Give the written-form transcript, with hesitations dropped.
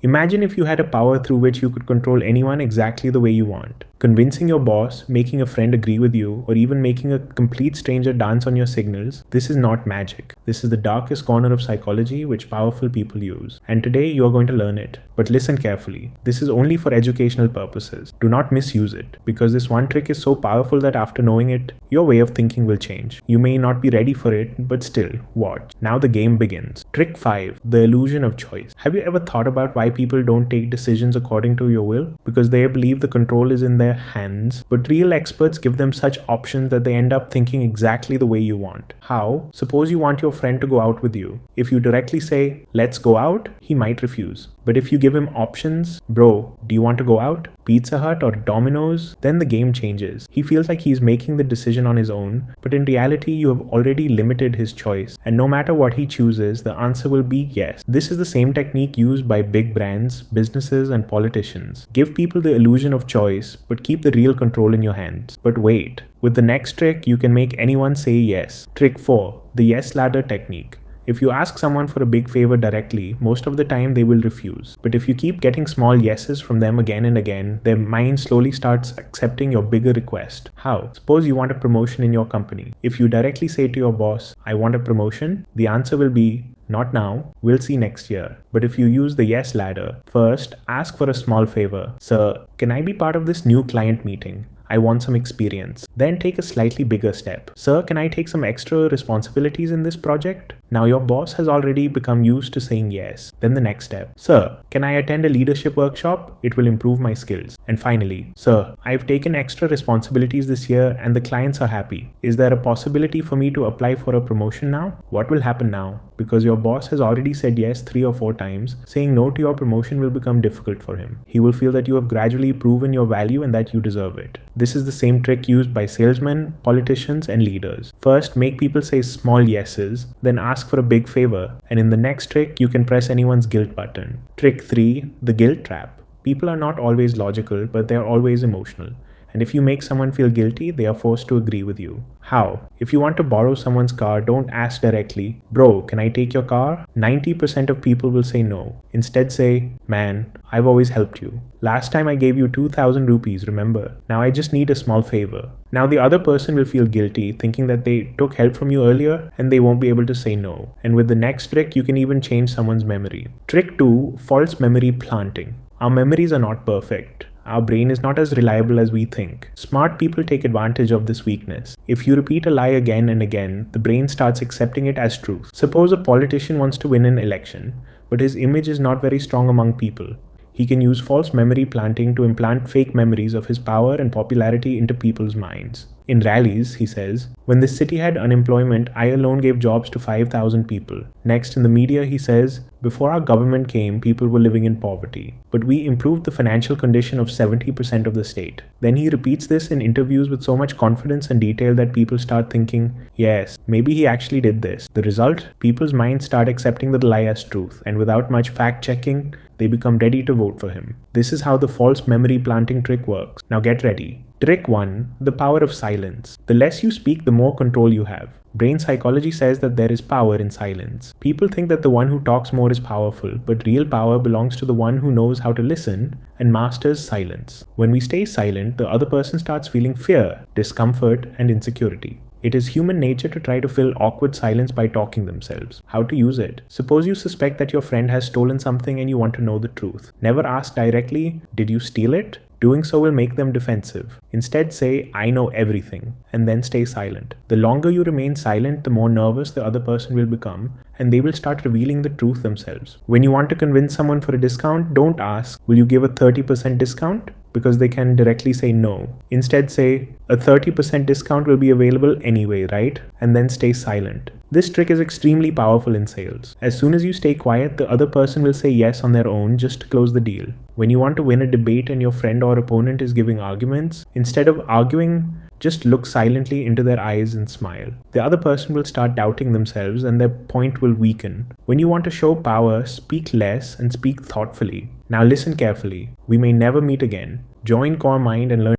Imagine if you had a power through which you could control anyone exactly the way you want. Convincing your boss, making a friend agree with you, or even making a complete stranger dance on your signals, this is not magic. This is the darkest corner of psychology which powerful people use. And today you are going to learn it. But listen carefully. This is only for educational purposes. Do not misuse it, because this one trick is so powerful that after knowing it, your way of thinking will change. You may not be ready for it, but still, watch. Now the game begins. Trick 5. The illusion of choice. Have you ever thought about why people don't take decisions according to your will? Because they believe the control is in their hands, but real experts give them such options that they end up thinking exactly the way you want. How? Suppose you want your friend to go out with you. If you directly say, "Let's go out," he might refuse. But if you give him options, "Bro, do you want to go out? Pizza Hut or Domino's?" then the game changes. He feels like he's making the decision on his own, but in reality you have already limited his choice, and no matter what he chooses, the answer will be yes. This is the same technique used by big brands, businesses, and politicians. Give people the illusion of choice, but keep the real control in your hands. But wait, with the next trick, you can make anyone say yes. Trick 4. The yes ladder technique. If you ask someone for a big favor directly, most of the time they will refuse. But if you keep getting small yeses from them again and again, their mind slowly starts accepting your bigger request. How? Suppose you want a promotion in your company. If you directly say to your boss, "I want a promotion," the answer will be, "Not now, we'll see next year." But if you use the yes ladder, first ask for a small favor. "Sir, can I be part of this new client meeting? I want some experience." Then take a slightly bigger step. "Sir, can I take some extra responsibilities in this project?" Now your boss has already become used to saying yes. Then the next step. "Sir, can I attend a leadership workshop? It will improve my skills." And finally, "Sir, I've taken extra responsibilities this year and the clients are happy. Is there a possibility for me to apply for a promotion now?" What will happen now? Because your boss has already said yes 3 or 4 times, saying no to your promotion will become difficult for him. He will feel that you have gradually proven your value and that you deserve it. This is the same trick used by salesmen, politicians, and leaders. First, make people say small yeses, then ask for a big favor, and in the next trick, you can press anyone's guilt button. Trick 3. The guilt trap. People are not always logical, but they are always emotional. And if you make someone feel guilty, they are forced to agree with you. How? If you want to borrow someone's car, don't ask directly, "Bro, can I take your car?" 90% of people will say no. Instead say, "Man, I've always helped you. Last time I gave you 2,000 rupees, remember? Now I just need a small favor." Now the other person will feel guilty, thinking that they took help from you earlier and they won't be able to say no. And with the next trick, you can even change someone's memory. Trick 2. False memory planting. Our memories are not perfect. Our brain is not as reliable as we think. Smart people take advantage of this weakness. If you repeat a lie again and again, the brain starts accepting it as truth. Suppose a politician wants to win an election, but his image is not very strong among people. He can use false memory planting to implant fake memories of his power and popularity into people's minds. In rallies, he says, "When this city had unemployment, I alone gave jobs to 5,000 people." Next, in the media, he says, "Before our government came, people were living in poverty, but we improved the financial condition of 70% of the state." Then he repeats this in interviews with so much confidence and detail that people start thinking, yes, maybe he actually did this. The result? People's minds start accepting the lie as truth, and without much fact-checking, they become ready to vote for him. This is how the false memory planting trick works. Now get ready. Trick 1. The power of silence. The less you speak, the more control you have. Brain psychology says that there is power in silence. People think that the one who talks more is powerful, but real power belongs to the one who knows how to listen and masters silence. When we stay silent, the other person starts feeling fear, discomfort, and insecurity. It is human nature to try to fill awkward silence by talking themselves. How to use it? Suppose you suspect that your friend has stolen something and you want to know the truth. Never ask directly, "Did you steal it?" Doing so will make them defensive. Instead say, "I know everything," and then stay silent. The longer you remain silent, the more nervous the other person will become, and they will start revealing the truth themselves. When you want to convince someone for a discount, don't ask, "Will you give a 30% discount?" because they can directly say no. Instead say, "A 30% discount will be available anyway, right?" and then stay silent. This trick is extremely powerful in sales. As soon as you stay quiet, the other person will say yes on their own just to close the deal. When you want to win a debate and your friend or opponent is giving arguments, instead of arguing, just look silently into their eyes and smile. The other person will start doubting themselves and their point will weaken. When you want to show power, speak less and speak thoughtfully. Now listen carefully. We may never meet again. Join Core Mind and learn